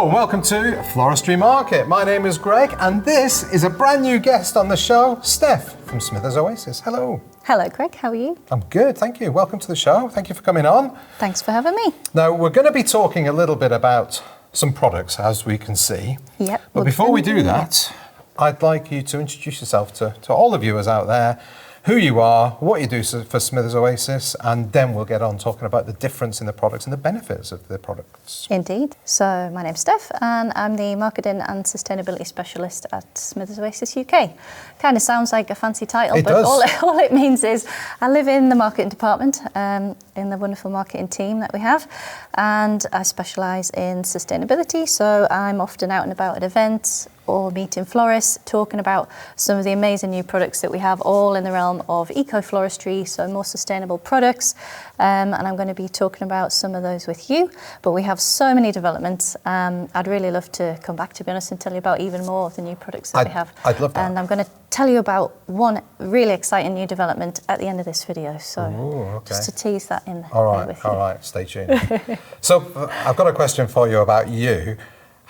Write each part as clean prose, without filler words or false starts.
and welcome to Floristry Market. My name is Greg and this is a brand new guest on the show, Steph from Smithers Oasis. Hello. Hello Greg, how are you? I'm good, thank you. Welcome to the show. Thank you for coming on. Thanks for having me. Now we're going to be talking a little bit about some products, as we can see. Yep. But before we do that, I'd like you to introduce yourself to all the viewers out there, who you are, what you do for Smithers Oasis, and then we'll get on talking about the difference in the products and the benefits of the products. Indeed. So my name's Steph and I'm the Marketing and Sustainability Specialist at Smithers Oasis UK. Kind of sounds like a fancy title, It but does. all it means is I live in the marketing department, in the wonderful marketing team that we have, and I specialise in sustainability, so I'm often out and about at events or meeting florists, talking about some of the amazing new products that we have, all in the realm of eco-floristry, so more sustainable products. And I'm going to be talking about some of those with you. But we have so many developments. I'd really love to come back, to be honest, and tell you about even more of the new products that we have. I'd love that. And I'm going to tell you about one really exciting new development at the end of this video. So just to tease that in there with you. All right, stay tuned. So I've got a question for you about you.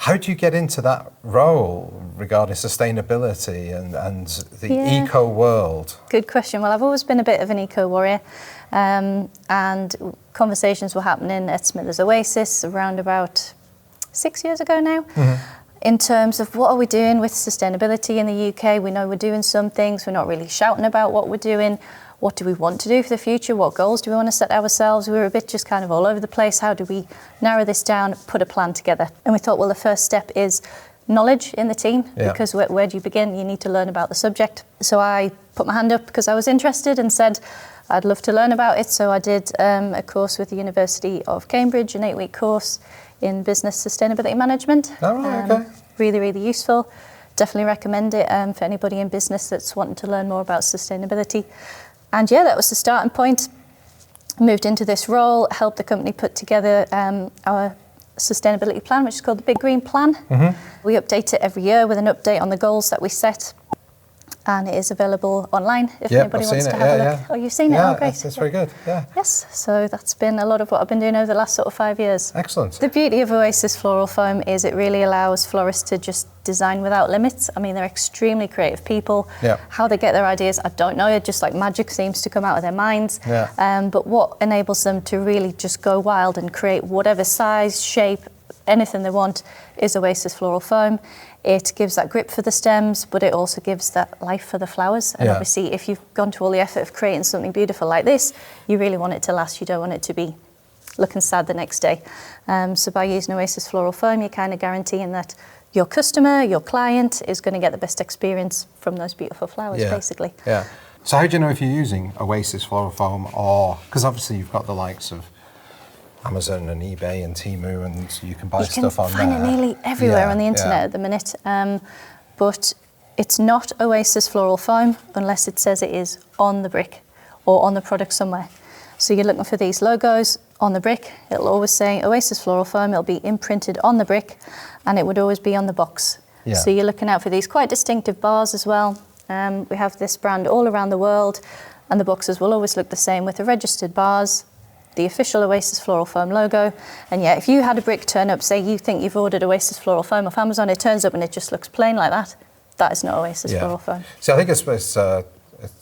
How do you get into that role regarding sustainability and the eco world? Good question. Well, I've always been a bit of an eco warrior, and conversations were happening at Smithers Oasis around about 6 years ago now. In terms of what are we doing with sustainability in the UK. We know we're doing some things, we're not really shouting about what we're doing. What do we want to do for the future? What goals do we want to set ourselves? We were a bit just kind of all over the place. How do we narrow this down, put a plan together? And we thought, well, the first step is knowledge in the team, because where do you begin? You need to learn about the subject. So I put my hand up because I was interested and said I'd love to learn about it. So I did a course with the University of Cambridge, an 8-week course in business sustainability management. Oh, right, okay. Really, really useful. Definitely recommend it for anybody in business that's wanting to learn more about sustainability. And yeah, that was the starting point. Moved into this role, helped the company put together our sustainability plan, which is called the Big Green Plan. We update it every year with an update on the goals that we set. And it is available online if anybody wants to have a look. Oh, you've seen it? Oh, great. That's very good, Yes, so that's been a lot of what I've been doing over the last sort of 5 years. Excellent. The beauty of OASIS Floral Foam is it really allows florists to just design without limits. I mean, they're extremely creative people. How they get their ideas, I don't know. It just like magic seems to come out of their minds. But what enables them to really just go wild and create whatever size, shape, anything they want is OASIS Floral Foam. It gives that grip for the stems, but it also gives that life for the flowers. And obviously, if you've gone to all the effort of creating something beautiful like this, you really want it to last. You don't want it to be looking sad the next day. So by using OASIS Floral Foam, you're kind of guaranteeing that your customer, your client, is going to get the best experience from those beautiful flowers, basically. So how do you know if you're using OASIS Floral Foam, or because obviously you've got the likes of Amazon and eBay and Temu, and you can buy stuff on there. You can find it nearly everywhere on the internet at the minute. But it's not OASIS Floral Foam unless it says it is on the brick or on the product somewhere. So you're looking for these logos on the brick. It'll always say OASIS Floral Foam. It'll be imprinted on the brick, and it would always be on the box. So you're looking out for these quite distinctive bars as well. We have this brand all around the world, and the boxes will always look the same with the registered bars, the official OASIS Floral Foam logo. And if you had a brick turn up, say you think you've ordered OASIS Floral Foam off Amazon, it turns up and it just looks plain like that, that is not OASIS Floral Foam. See, I think it's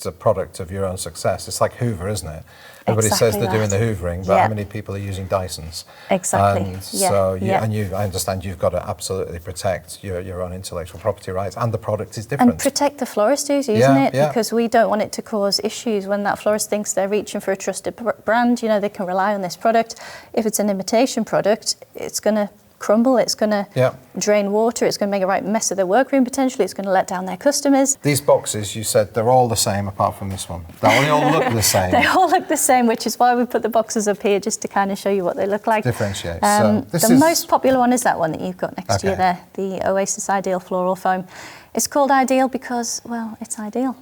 a product of your own success. It's like Hoover, isn't it? Everybody says they're doing the hoovering, but how many people are using Dysons? Exactly. And so I understand you've got to absolutely protect your own intellectual property rights, and the product is different. And protect the florist who's using it, because we don't want it to cause issues when that florist thinks they're reaching for a trusted brand. You know, they can rely on this product. If it's an imitation product, it's going to crumble, it's going to drain water, it's going to make a right mess of their workroom potentially, it's going to let down their customers. These boxes, you said they're all the same apart from this one. They all look the same. They all look the same, which is why we put the boxes up here, just to kind of show you what they look like. Differentiate. The most popular one is that one that you've got next to you there, the OASIS Ideal Floral Foam. It's called Ideal because, well, it's ideal.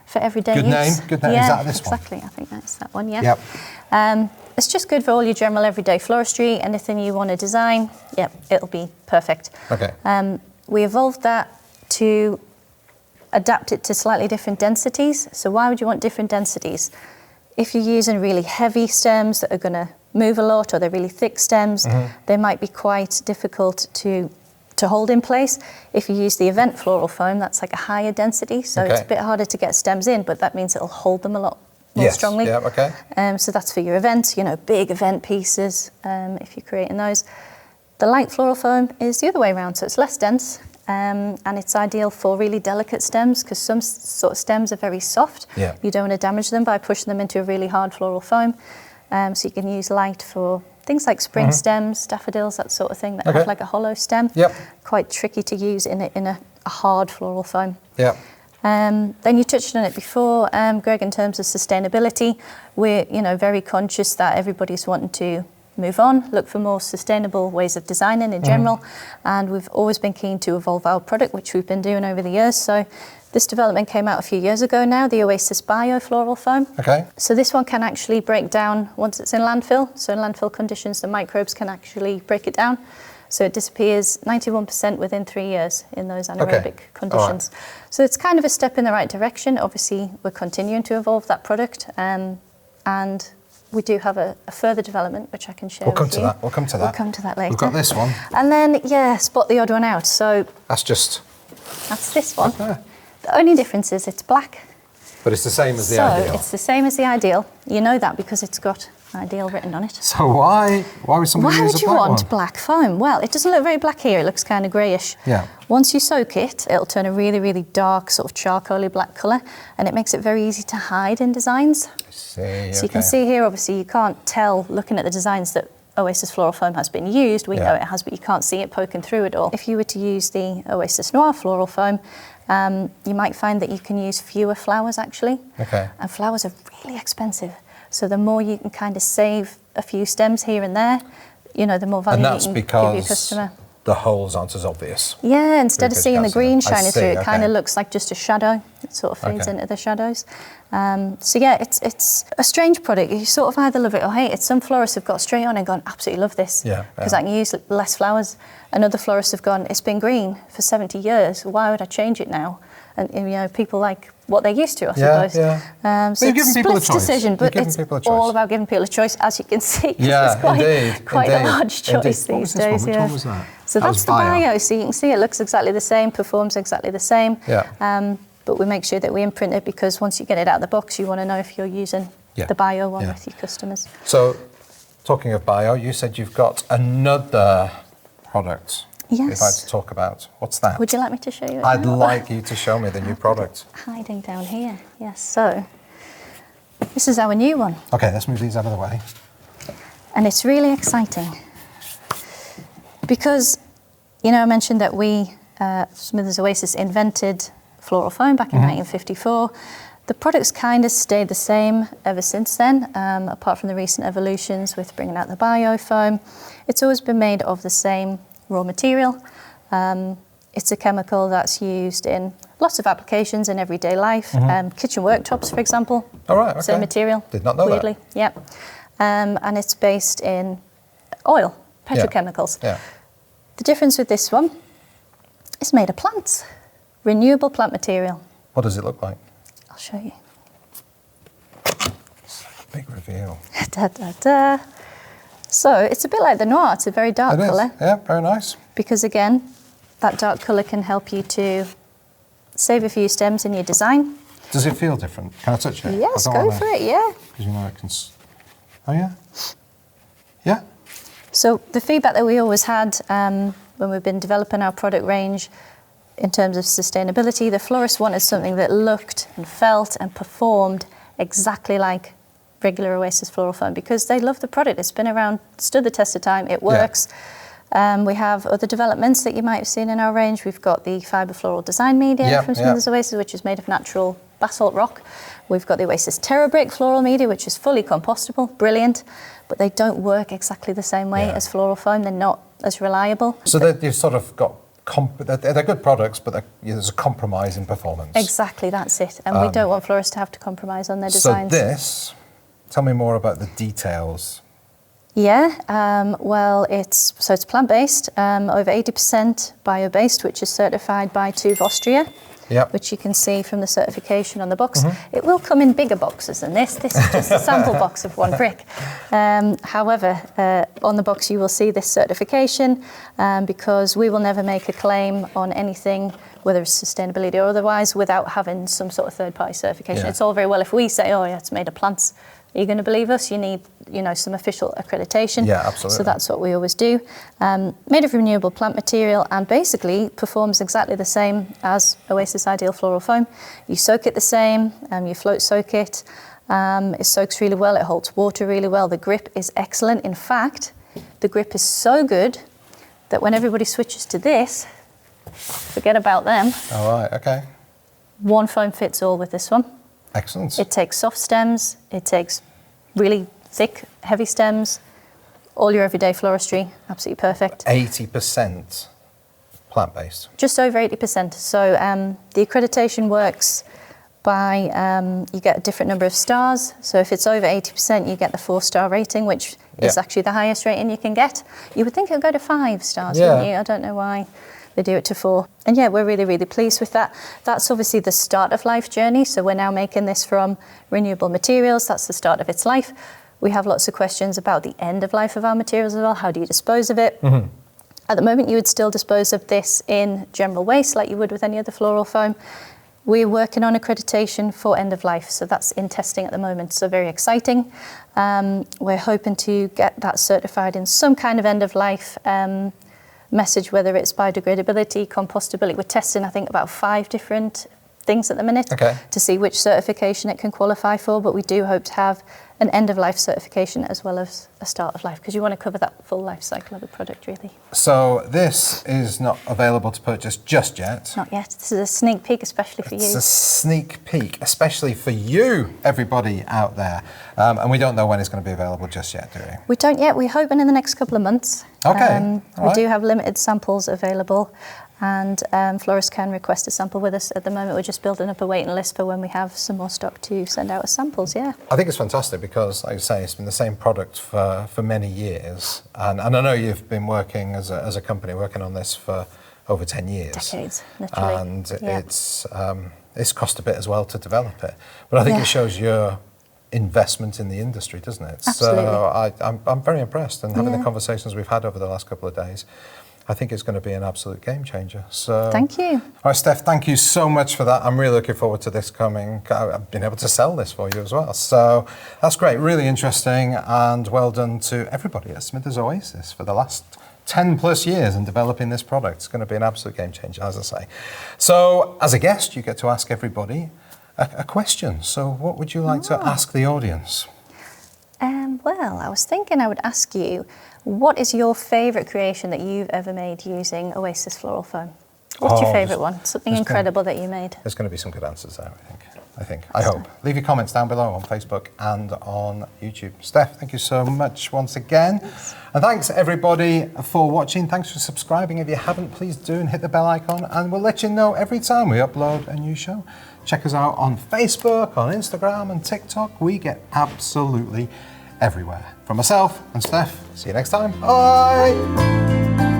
For everyday use. Good name. Is that this one? Exactly, I think that's that one, It's just good for all your general everyday floristry. Anything you want to design, it'll be perfect. We evolved that to adapt it to slightly different densities. So why would you want different densities? If you're using really heavy stems that are going to move a lot or they're really thick stems, they might be quite difficult to hold in place. If you use the event floral foam, that's like a higher density, so it's a bit harder to get stems in, but that means it'll hold them a lot more strongly. Yeah, okay. So that's for your events, you know, big event pieces, if you're creating those. The light floral foam is the other way around, so it's less dense, and it's ideal for really delicate stems because some sort of stems are very soft. Yeah. You don't want to damage them by pushing them into a really hard floral foam. So you can use light for things like spring stems, daffodils, that sort of thing that have like a hollow stem. Yep. Quite tricky to use in a hard floral foam. Yeah. Then you touched on it before, Greg, in terms of sustainability. We're very conscious that everybody's wanting to move on, look for more sustainable ways of designing in general, and we've always been keen to evolve our product, which we've been doing over the years. So this development came out a few years ago now, the OASIS Bio Floral Foam. Okay. So this one can actually break down once it's in landfill. So in landfill conditions, the microbes can actually break it down. So it disappears 91% within 3 years in those anaerobic conditions. Right. So it's kind of a step in the right direction. Obviously, we're continuing to evolve that product, and we do have a further development, which I can share with you. We'll come to that. We'll come to that later. We've got this one. And then, spot the odd one out. So That's this one. Okay. The only difference is it's black. But it's the same as the So ideal. it's the same as the ideal. You know that because it's got ideal written on it. So why would somebody Why use would a you black want one? black foam? Well, it doesn't look very black here. It looks kind of greyish. Yeah. Once you soak it, it'll turn a really, really dark, sort of charcoaly black colour, and it makes it very easy to hide in designs. I see. So you can see here, obviously, you can't tell, looking at the designs, that OASIS Floral Foam has been used. We know it has, but you can't see it poking through it all. If you were to use the OASIS Noir Floral Foam, you might find that you can use fewer flowers, actually. Okay. And flowers are really expensive. So the more you can kind of save a few stems here and there, the more value you can give your customer. The holes aren't as obvious. Yeah, instead of Because seeing the green I shining see, through, it okay. kind of looks like just a shadow. It sort of fades into the shadows. It's a strange product. You sort of either love it or hate it. Some florists have got straight on and gone, absolutely love this. Because I can use less flowers. And other florists have gone, it's been green for 70 years. Why would I change it now? And people like what they're used to, I suppose. So you're it's giving people a split choice. decision, but You're giving it's people a choice. all about giving people a choice, as you can see. 'Cause it's quite a large choice What was these this one? days. Which one was that? So That that's was the bio. So you can see it looks exactly the same, performs exactly the same. But we make sure that we imprint it because once you get it out of the box, you want to know if you're using the bio one with your customers. So, talking of bio, you said you've got another product. Yes. We'd like to talk about. What's that? Would you like me to show you it I'd now? like you to show me the new product. Hiding down here. Yes. So this is our new one. Okay, let's move these out of the way. And it's really exciting because, I mentioned that Smithers Oasis invented floral foam back in 1954. The product's kind of stayed the same ever since then, apart from the recent evolutions with bringing out the bio foam. It's always been made of the same raw material. It's a chemical that's used in lots of applications in everyday life. Kitchen worktops, for example. All right, okay. Same material. Did not know weirdly. that. Yep. And it's based in oil, petrochemicals. Yeah. The difference with this one, it's made of plants, renewable plant material. What does it look like? I'll show you. It's like a big reveal. Da, da, da. So it's a bit like the Noir. It's a very dark It is. colour. Yeah, very nice. Because again, that dark colour can help you to save a few stems in your design. Does it feel different? Can I touch it? Yes, go for it, yeah. Because it can... Oh, yeah? Yeah? So the feedback that we always had when we've been developing our product range in terms of sustainability, the florists wanted something that looked and felt and performed exactly like regular OASIS Floral Foam because they love the product. It's been around, stood the test of time, it works. We have other developments that you might have seen in our range. We've got the fibre floral design media from Smithers Oasis, which is made of natural basalt rock. We've got the OASIS Terra Brick floral media, which is fully compostable, brilliant, but they don't work exactly the same way as floral foam. They're not as reliable. So you've sort of got, they're good products, but there's a compromise in performance. Exactly, that's it. And we don't want florists to have to compromise on their designs. So tell me more about the details. Yeah, well, it's plant-based, over 80% bio-based, which is certified by TÜV Austria. Yep. Which you can see from the certification on the box. It will come in bigger boxes than this. This is just a sample box of 1 brick. However, on the box you will see this certification because we will never make a claim on anything, whether it's sustainability or otherwise, without having some sort of third-party certification. Yeah. It's all very well if we say, oh yeah, it's made of plants. Are you going to believe us? You need, some official accreditation. Yeah, absolutely. So that's what we always do. Made of renewable plant material and basically performs exactly the same as OASIS Ideal Floral Foam. You soak it the same, you float soak it. It soaks really well, it holds water really well. The grip is excellent. In fact, the grip is so good that when everybody switches to this, forget about them. All right, okay. One foam fits all with this one. Excellent. It takes soft stems, it takes really thick, heavy stems, all your everyday floristry, absolutely perfect. 80% plant-based. Just over 80%. So the accreditation works by, you get a different number of stars. So if it's over 80%, you get the 4-star rating, which is actually the highest rating you can get. You would think it would go to 5 stars, wouldn't you? I don't know why they do it to 4. And yeah, we're really, really pleased with that. That's obviously the start of life journey. So we're now making this from renewable materials. That's the start of its life. We have lots of questions about the end of life of our materials as well. How do you dispose of it? At the moment, you would still dispose of this in general waste like you would with any other floral foam. We're working on accreditation for end of life. So that's in testing at the moment. So very exciting. We're hoping to get that certified in some kind of end of life message, whether it's biodegradability, compostability. We're testing, I think, about 5 different things at the minute to see which certification it can qualify for, but we do hope to have an end-of-life certification as well as a start of life, because you want to cover that full life cycle of the product, really. So this is not available to purchase just yet. Not yet. This is a sneak peek, especially for you. It's a sneak peek, especially for you, everybody out there. And we don't know when it's going to be available just yet, do we? We don't yet. We're hoping in the next couple of months. Okay. We do have limited samples available, and florists can request a sample with us. At the moment, we're just building up a waiting list for when we have some more stock to send out as samples, yeah. I think it's fantastic because, like you say, it's been the same product for many years. And I know you've been working as a company, working on this for over 10 years. Decades, literally. And it's cost a bit as well to develop it. But I think it shows your investment in the industry, doesn't it? Absolutely. So I'm very impressed, and having the conversations we've had over the last couple of days, I think it's going to be an absolute game changer. So thank you. All right, Steph, thank you so much for that. I'm really looking forward to this coming. I've been able to sell this for you as well. So that's great, really interesting, and well done to everybody at Smithers Oasis for the last 10 plus years in developing this product. It's going to be an absolute game changer, as I say. So as a guest, you get to ask everybody a question. So what would you like to ask the audience? Well, I was thinking I would ask you, what is your favourite creation that you've ever made using OASIS Floral Foam? What's your favourite one? Something incredible that you made? There's going to be some good answers there, I hope. Leave your comments down below on Facebook and on YouTube. Steph, thank you so much once again. Thanks. And thanks everybody for watching. Thanks for subscribing. If you haven't, please do, and hit the bell icon, and we'll let you know every time we upload a new show. Check us out on Facebook, on Instagram and TikTok. We get absolutely everywhere. From myself and Steph, see you next time. Bye.